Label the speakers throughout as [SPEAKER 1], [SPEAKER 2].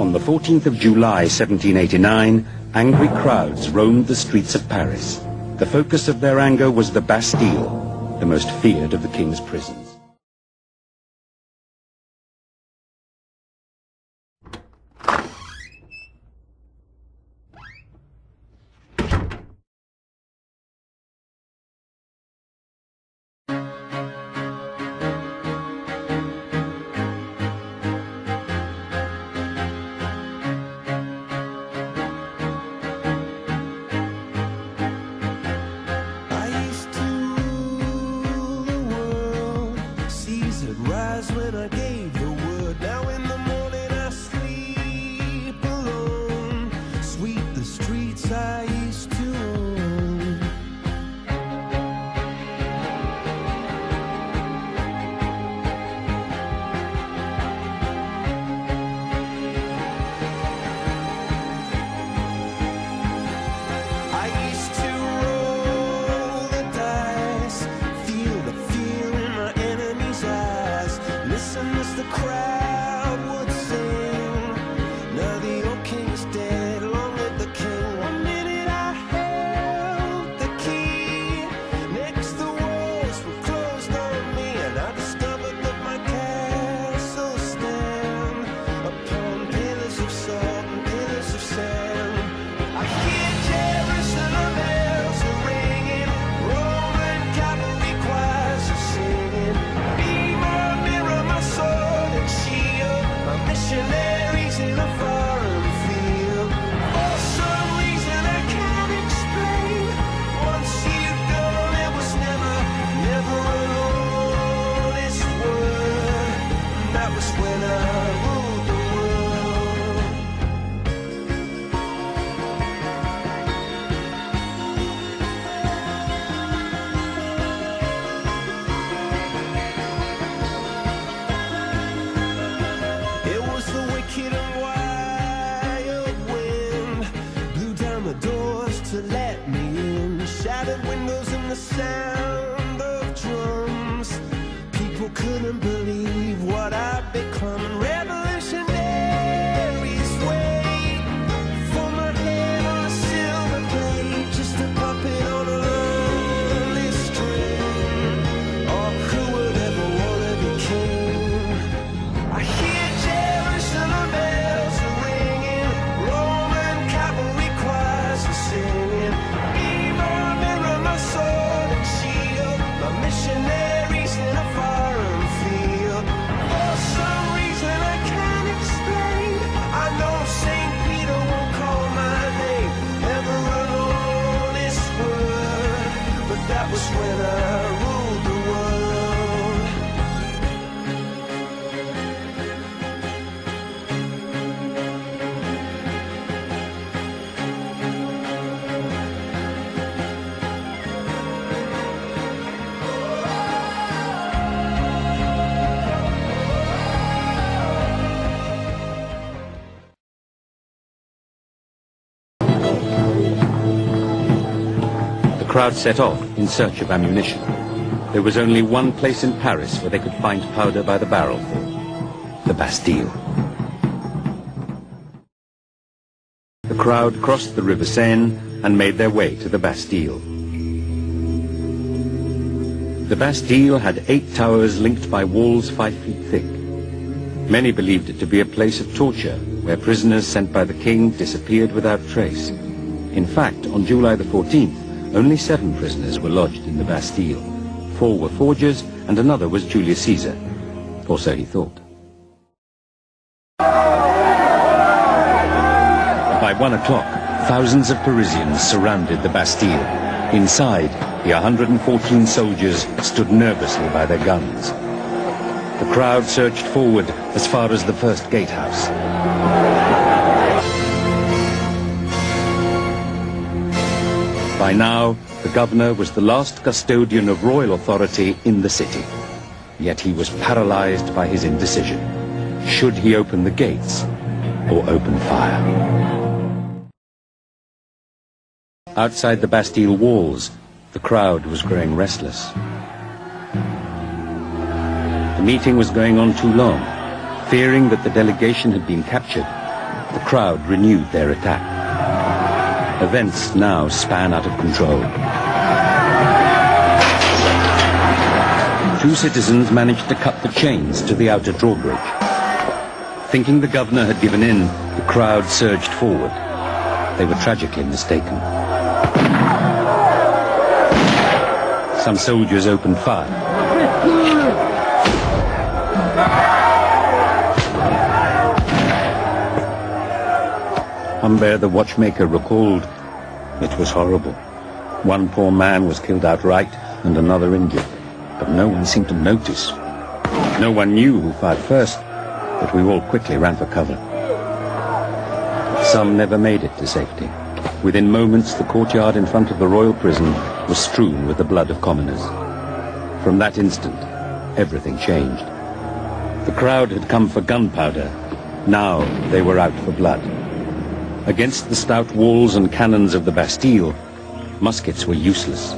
[SPEAKER 1] On the 14th of July 1789, angry crowds roamed the streets of Paris. The focus of their anger was the Bastille, the most feared of the king's prisons.
[SPEAKER 2] When I gave the word, now in the morning I sleep alone, sweep the streets I used to own. I used to roll the dice, feel the fear in my enemy's eyes. Listen as the crowd would sing. Now the old king's dead, long live the king. One minute I held the key, next the walls were closed on me, and I discovered that my castle stand upon pillars of salt and pillars of sand. I hear Jerusalem bells are ringing, Roman cavalry choirs are singing. Be my mirror, my sword and shield, my missionaries in a foreign field. For some reason I can't explain, once you've gone it was never an honest word. And that was when I ruled the world. It was the wicked and wild wind, blew down the doors to let me in, shattered windows and the sound of drums. People couldn't believe what I'd become. Revolutionaries wait for my head on a silver plate, just a puppet on a lonely string. Oh, who would ever want to be king? I hear Jerusalem bells are ringing, Roman cavalry choirs are singing. Be my mirror, my sword and shield, my missionaries in a foreign field. For some reason I can't explain, I know St. Peter won't call my name, never an honest word. But that was when I ruled the world.
[SPEAKER 1] The crowd set off in search of ammunition. There was only one place in Paris where they could find powder by the barrelful: the Bastille. The crowd crossed the River Seine and made their way to the Bastille. The Bastille had 8 towers linked by walls 5 feet thick. Many believed it to be a place of torture, where prisoners sent by the king disappeared without trace. In fact, on July the 14th, only 7 prisoners were lodged in the Bastille. 4 were forgers, and another was Julius Caesar, or so he thought. By 1 o'clock, thousands of Parisians surrounded the Bastille. Inside, the 114 soldiers stood nervously by their guns. The crowd surged forward as far as the first gatehouse. By now, the governor was the last custodian of royal authority in the city. Yet he was paralyzed by his indecision. Should he open the gates or open fire? Outside the Bastille walls, the crowd was growing restless. The meeting was going on too long. Fearing that the delegation had been captured, the crowd renewed their attack. Events now span out of control. Two citizens managed to cut the chains to the outer drawbridge. Thinking the governor had given in, the crowd surged forward. They were tragically mistaken. Some soldiers opened fire. Humbert the watchmaker recalled, "It was horrible. One poor man was killed outright and another injured, but no one seemed to notice. No one knew who fired first, but we all quickly ran for cover." Some never made it to safety. Within moments, the courtyard in front of the royal prison was strewn with the blood of commoners. From that instant, everything changed. The crowd had come for gunpowder. Now they were out for blood. Against the stout walls and cannons of the Bastille, muskets were useless.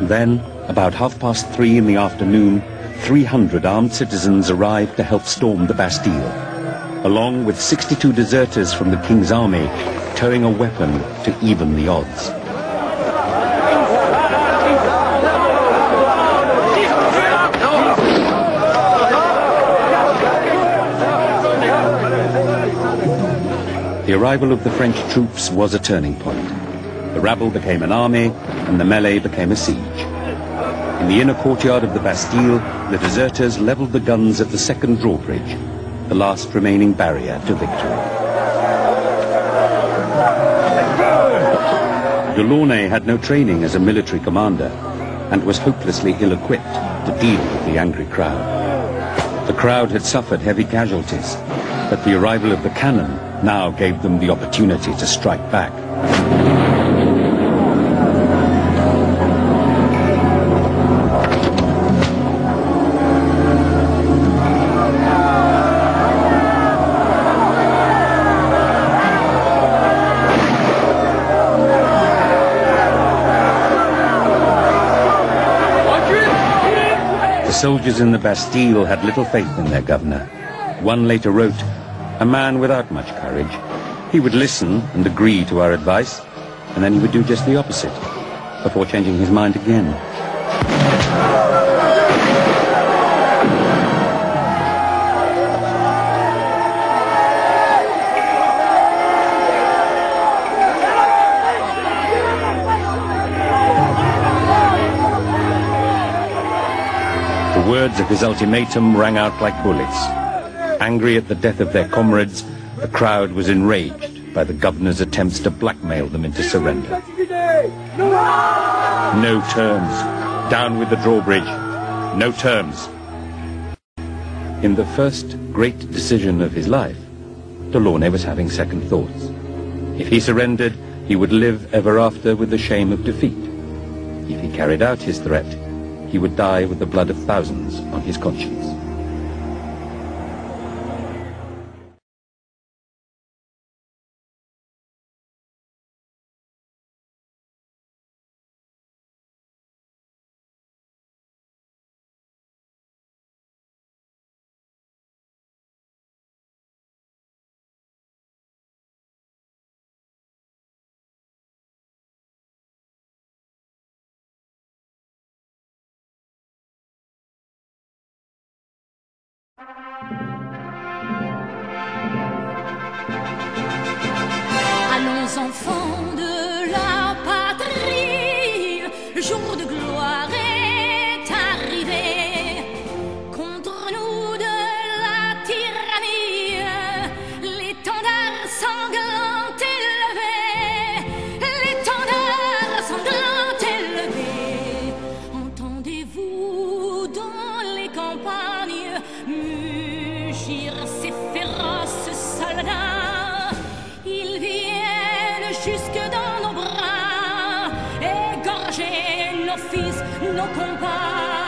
[SPEAKER 1] Then, about 3:30 in the afternoon, 300 armed citizens arrived to help storm the Bastille, along with 62 deserters from the king's army, towing a weapon to even the odds. The arrival of the French troops was a turning point. The rabble became an army, and the melee became a siege. In the inner courtyard of the Bastille, the deserters leveled the guns at the second drawbridge, the last remaining barrier to victory. Delaunay had no training as a military commander and was hopelessly ill-equipped to deal with the angry crowd. The crowd had suffered heavy casualties, but the arrival of the cannon now gave them the opportunity to strike back. The soldiers in the Bastille had little faith in their governor. One later wrote, "A man without much courage. He would listen and agree to our advice, and then he would do just the opposite, before changing his mind again." The words of his ultimatum rang out like bullets. Angry at the death of their comrades, the crowd was enraged by the governor's attempts to blackmail them into surrender. No terms. Down with the drawbridge. No terms. In the first great decision of his life, Delaunay was having second thoughts. If he surrendered, he would live ever after with the shame of defeat. If he carried out his threat, he would die with the blood of thousands on his conscience.
[SPEAKER 3] Allons enfants de la patrie, le jour de gloire est arrivé. Contre nous de la tyrannie, l'étendard sanglant élevé, l'étendard sanglant élevé. Entendez-vous dans les campagnes mugir ces féroces soldats? Ils viennent jusque dans nos bras, égorger nos fils, nos compas.